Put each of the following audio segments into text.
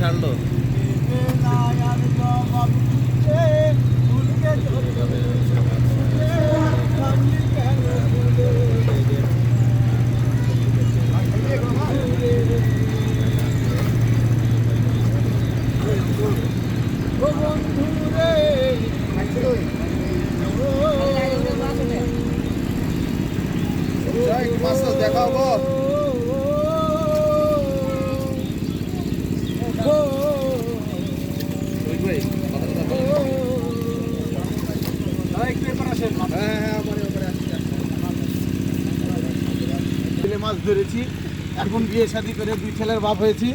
ছাড়লো দেখাবো মাছ ধরেছি, এখন বিয়ে শাদী করে 2 ছেলের বাপ হয়েছি,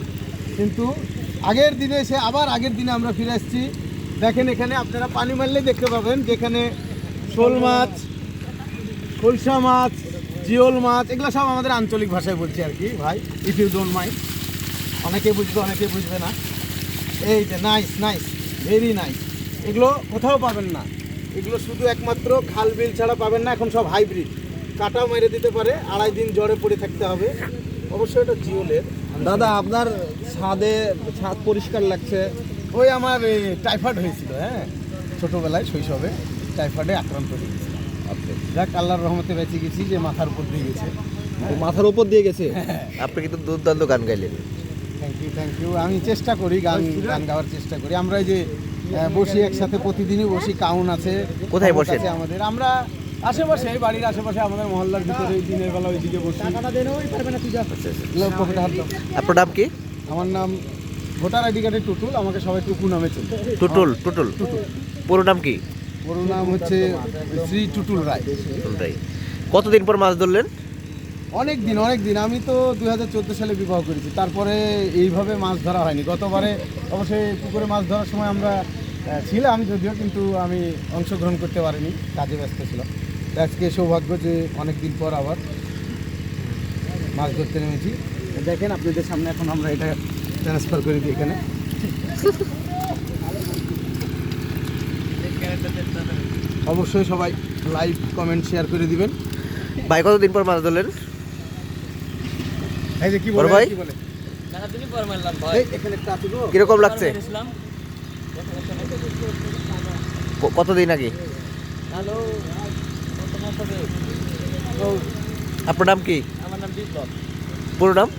কিন্তু আগের দিনে এসে আবার আগের দিনে আমরা ফিরে আসছি। দেখেন এখানে আপনারা পানি মারলে দেখতে পাবেন যেখানে শোল মাছ, খলসা মাছ, জিওল মাছ, এগুলো সব আমাদের আঞ্চলিক ভাষায় বলছি আর কি ভাই, ইফ ইউ ডোন্ট মাইন্ড। অনেকে বুঝবে অনেকে বুঝবে না। এই যে নাইস নাইস, ভেরি নাইস। এগুলো কোথাও পাবেন না, এগুলো শুধু একমাত্র খাল বিল ছাড়া পাবেন না। এখন সব হাইব্রিড, কাটাও মেরে দিতে পারে, 2.5 দিন জ্বরে পড়ে থাকতে হবে। অবশ্যই এটা জিওলের। দাদা আপনার ছাদ পরিষ্কার লাগছে। ওই আমার টাইফয়েড হয়েছিল, হ্যাঁ ছোটোবেলায় শৈশবে টাইফয়েডে আক্রান্ত হয়ে গেছে। যাক আল্লাহর রহমতে বেঁচে গেছি যে মাথার উপর দিয়ে গেছে। মাথার উপর দিয়ে গেছে। আপনি কিন্তু দুর্দান্ত গান গাইলেন। Thank you. আমি চেষ্টা করি গান গাওয়ার চেষ্টা করি। আমরা এই যে বসি একসাথে, প্রতিদিনই বসি, কাউন আছে। কোথায় বসে আমাদের? আমরা আশেপাশে, বাড়ির আশেপাশে, আমাদের মহল্লার ভিতরে দিনের বেলা ওইদিকে বসি। আপনার নাম কি? আমার নাম ভোটার আইডি কার্ডে টুটুল, আমাকে সবাই টুকু নামে চলে। টুটুল। টুটুল পুরো নাম কি? পুরো নাম হচ্ছে শ্রী টুটুল রায়। কতদিন পর মাছ ধরলেন? অনেক দিন। আমি তো 2014 সালে বিবাহ করেছি, তারপরে এইভাবে মাছ ধরা হয়নি। গতবারে অবশ্যই পুকুরে মাছ ধরার সময় আমরা ছিলাম যদিও, কিন্তু আমি অংশগ্রহণ করতে পারিনি, কাজে ব্যস্ত ছিলাম। আজকে সৌভাগ্য যে অনেক দিন পর আবার মাছ ধরতে নেমেছি। দেখেন আপনাদের সামনে এখন আমরা এটা ট্রান্সফার করে দিই এখানে। অবশ্যই সবাই লাইক, কমেন্ট, শেয়ার করে দিবেন। ভাই কতদিন পর মাছ ধরলেন? এই যে কি বলে ভাই, কিরকম লাগছে? কতদিন আগে? আপনার নাম কি? আমার নাম বিপ্লব। পুরো নাম?